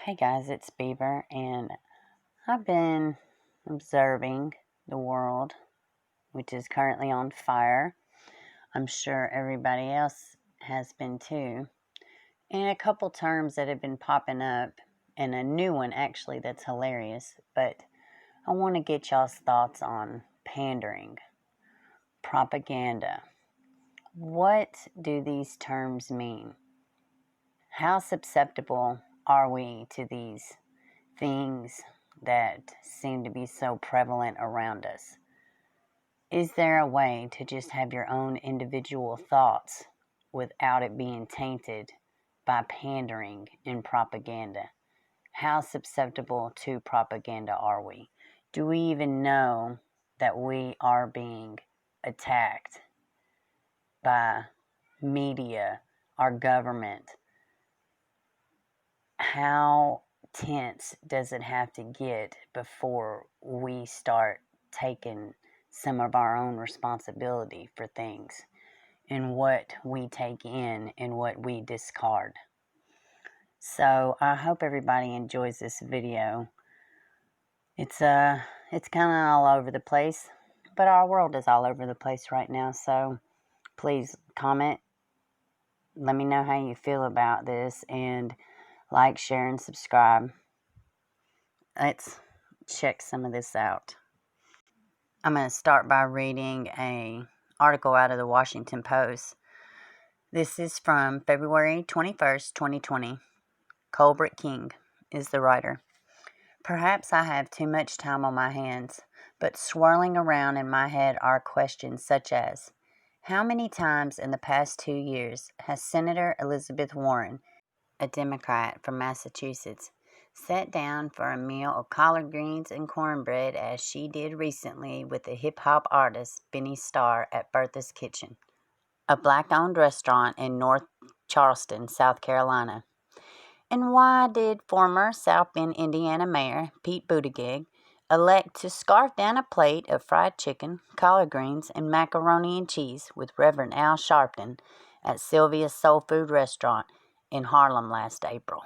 Hey guys, it's Beaver, and I've been observing the world, which is currently on fire. I'm sure everybody else has been too. And a couple terms that have been popping up, and a new one actually that's hilarious, but I want to get y'all's thoughts on pandering, propaganda. What do these terms mean? How susceptible are we to these things that seem to be so prevalent around us? Is there a way to just have your own individual thoughts without it being tainted by pandering and propaganda? How susceptible to propaganda are we? Do we even know that we are being attacked by media, our government? How tense does it have to get before we start taking some of our own responsibility for things and what we take in and what we discard? So I hope everybody enjoys this video. It's kind of all over the place, but our world is all over the place right now. So please comment. Let me know how you feel about this, and like, share, and subscribe. Let's check some of this out. I'm going to start by reading an article out of the Washington Post. This is from February 21st, 2020. Colbert King is the writer. Perhaps I have too much time on my hands, but swirling around in my head are questions such as, how many times in the past 2 years has Senator Elizabeth Warren, a Democrat from Massachusetts, sat down for a meal of collard greens and cornbread as she did recently with the hip-hop artist Benny Starr at Bertha's Kitchen, a black-owned restaurant in North Charleston, South Carolina? And why did former South Bend, Indiana Mayor Pete Buttigieg elect to scarf down a plate of fried chicken, collard greens, and macaroni and cheese with Reverend Al Sharpton at Sylvia's Soul Food Restaurant in Harlem last April?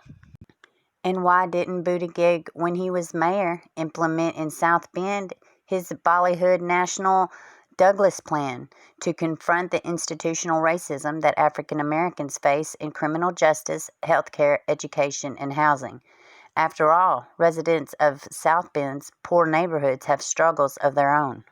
And why didn't Buttigieg, when he was mayor, implement in South Bend his Bollywood National Douglas Plan to confront the institutional racism that African Americans face in criminal justice, healthcare, education, and housing? After all, residents of South Bend's poor neighborhoods have struggles of their own.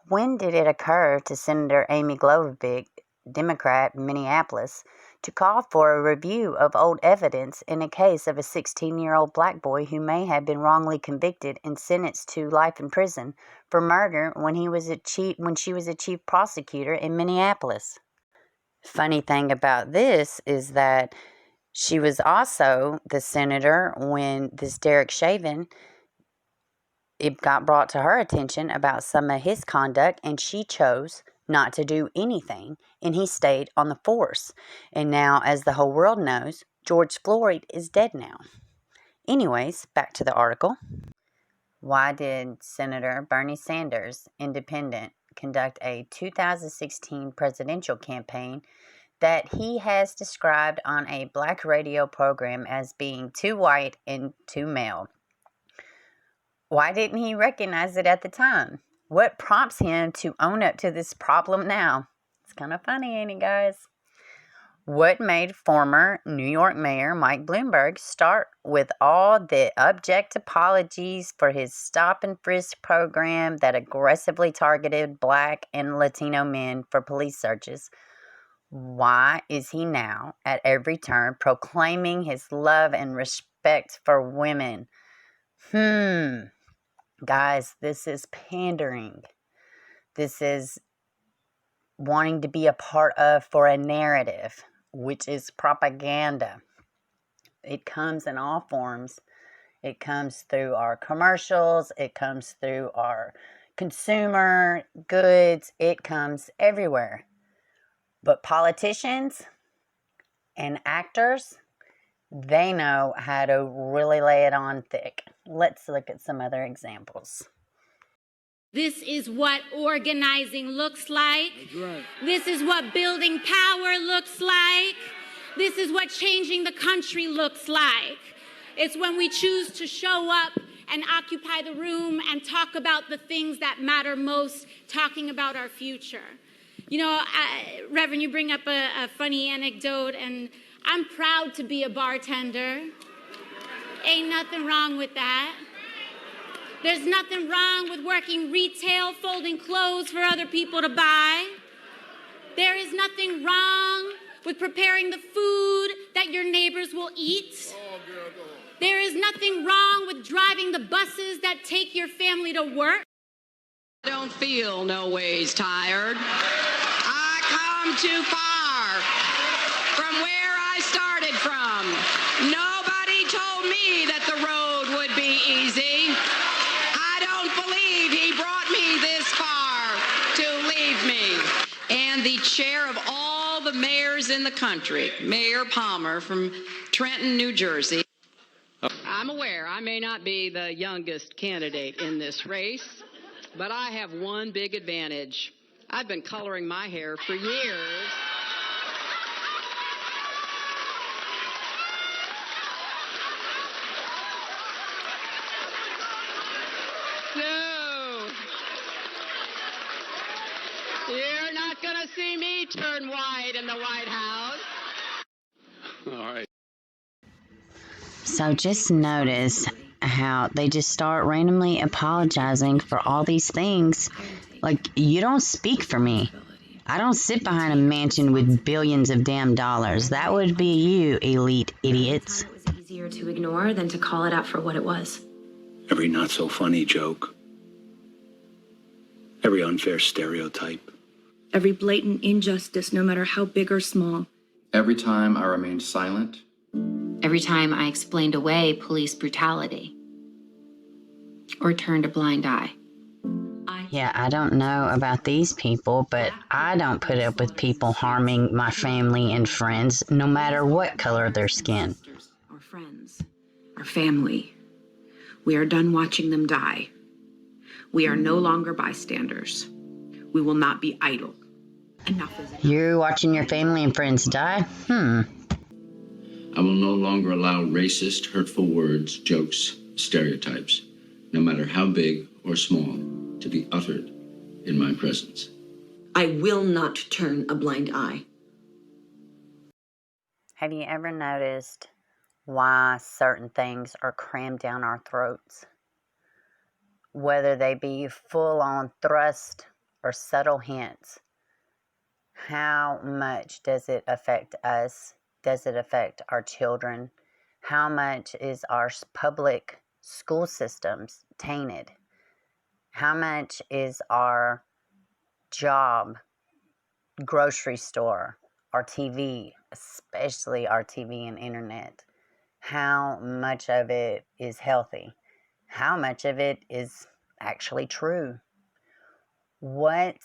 When did it occur to Senator Amy Klobuchar, Democrat, Minneapolis, to call for a review of old evidence in a case of a 16-year-old black boy who may have been wrongly convicted and sentenced to life in prison for murder when she was a chief prosecutor in Minneapolis? Funny thing about this is that she was also the senator when this Derek Chauvin, it got brought to her attention about some of his conduct, and she chose not to do anything, and he stayed on the force. And now, as the whole world knows, George Floyd is dead now. Anyways, back to the article. Why did Senator Bernie Sanders, independent, conduct a 2016 presidential campaign that he has described on a black radio program as being too white and too male? Why didn't he recognize it at the time? What prompts him to own up to this problem now? It's kind of funny, ain't it, guys? What made former New York Mayor Mike Bloomberg start with all the abject apologies for his stop and frisk program that aggressively targeted black and Latino men for police searches? Why is he now, at every turn, proclaiming his love and respect for women? Guys, this is pandering. This is wanting to be a part of for a narrative, which is propaganda. It comes in all forms. It comes through our commercials. It comes through our consumer goods. It comes everywhere. But politicians and actors, they know how to really lay it on thick. Let's look at some other examples. This is what organizing looks like. That's right. This is what building power looks like. This is what changing the country looks like. It's when we choose to show up and occupy the room and talk about the things that matter most, talking about our future. You know, Reverend, you bring up a funny anecdote, and I'm proud to be a bartender. Ain't nothing wrong with that. There's nothing wrong with working retail, folding clothes for other people to buy. There is nothing wrong with preparing the food that your neighbors will eat. There is nothing wrong with driving the buses that take your family to work. I don't feel no ways tired. I come too far from where I started from. Nobody told me that the road would be easy. I don't believe he brought me this far to leave me. And the chair of all the mayors in the country, Mayor Palmer from Trenton, New Jersey. I'm aware I may not be the youngest candidate in this race, but I have one big advantage. I've been coloring my hair for years. No. You're not going to see me turn white in the White House. All right. So just notice how they just start randomly apologizing for all these things. Like, you don't speak for me. I don't sit behind a mansion with billions of damn dollars. That would be you, elite idiots. It was easier to ignore than to call it out for what it was. Every not-so-funny joke. Every unfair stereotype. Every blatant injustice, no matter how big or small. Every time I remained silent. Every time I explained away police brutality or turned a blind eye. Yeah, I don't know about these people, but I don't put up with people harming my family and friends, no matter what color their skin. Our friends, our family. We are done watching them die. We are no longer bystanders. We will not be idle. Enough is enough. You're watching your family and friends die? I will no longer allow racist, hurtful words, jokes, stereotypes, no matter how big or small, to be uttered in my presence. I will not turn a blind eye. Have you ever noticed why certain things are crammed down our throats? Whether they be full-on thrust or subtle hints. How much does it affect us? Does it affect our children? How much is our public school systems tainted? How much is our job, grocery store, our TV, especially our TV and internet? How much of it is healthy? How much of it is actually true? What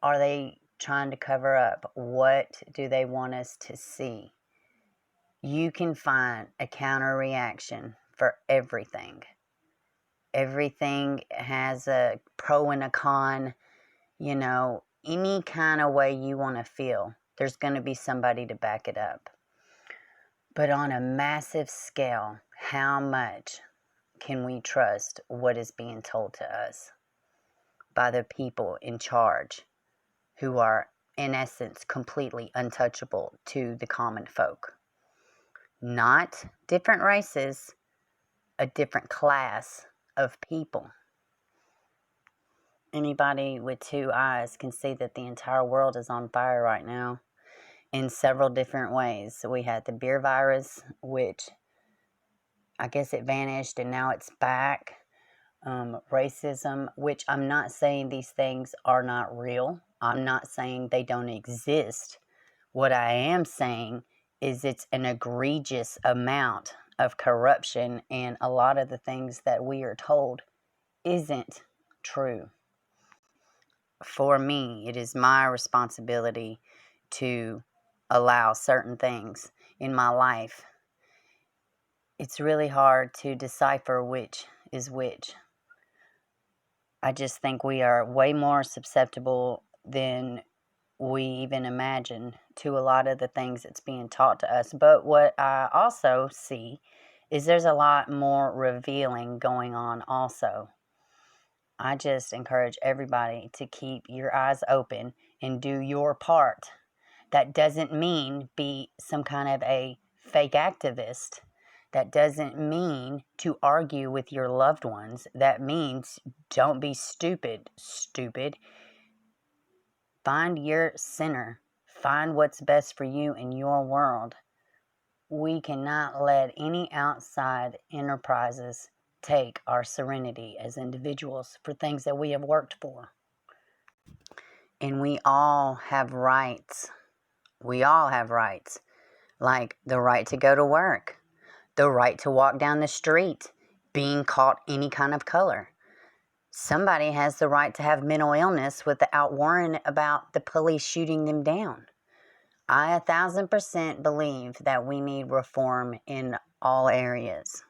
are they trying to cover up? What do they want us to see? You can find a counter reaction for everything. Everything has a pro and a con, you know, any kind of way you want to feel. There's going to be somebody to back it up. But on a massive scale, how much can we trust what is being told to us by the people in charge who are, in essence, completely untouchable to the common folk? Not different races, a different class of people. Anybody with two eyes can see that the entire world is on fire right now in several different ways. So we had the beer virus, which I guess it vanished and now it's back. Racism, which I'm not saying these things are not real. I'm not saying they don't exist. What I am saying is it's an egregious amount of corruption, and a lot of the things that we are told isn't true. For me, it is my responsibility to allow certain things in my life. It's really hard to decipher which is which. I just think we are way more susceptible than we even imagine to a lot of the things that's being taught to us. But what I also see is there's a lot more revealing going on also. I just encourage everybody to keep your eyes open and do your part. That doesn't mean be some kind of a fake activist. That doesn't mean to argue with your loved ones. That means don't be stupid. Find your center. Find what's best for you in your world. We cannot let any outside enterprises take our serenity as individuals for things that we have worked for. And we all have rights. We all have rights, like the right to go to work, the right to walk down the street, being caught any kind of color. Somebody has the right to have mental illness without worrying about the police shooting them down. I 1000% believe that we need reform in all areas.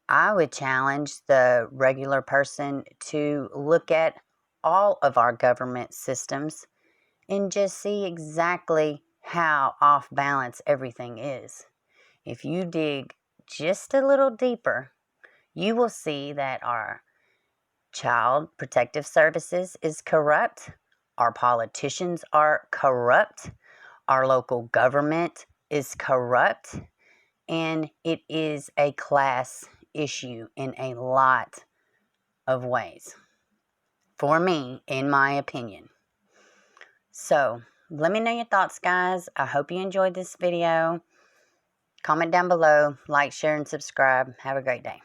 I would challenge the regular person to look at all of our government systems and just see exactly how off balance everything is. If you dig just a little deeper, you will see that our Child Protective Services is corrupt, our politicians are corrupt, our local government is corrupt, and it is a class issue in a lot of ways. For me, in my opinion. So, let me know your thoughts, guys. I hope you enjoyed this video. Comment down below, like, share, and subscribe. Have a great day.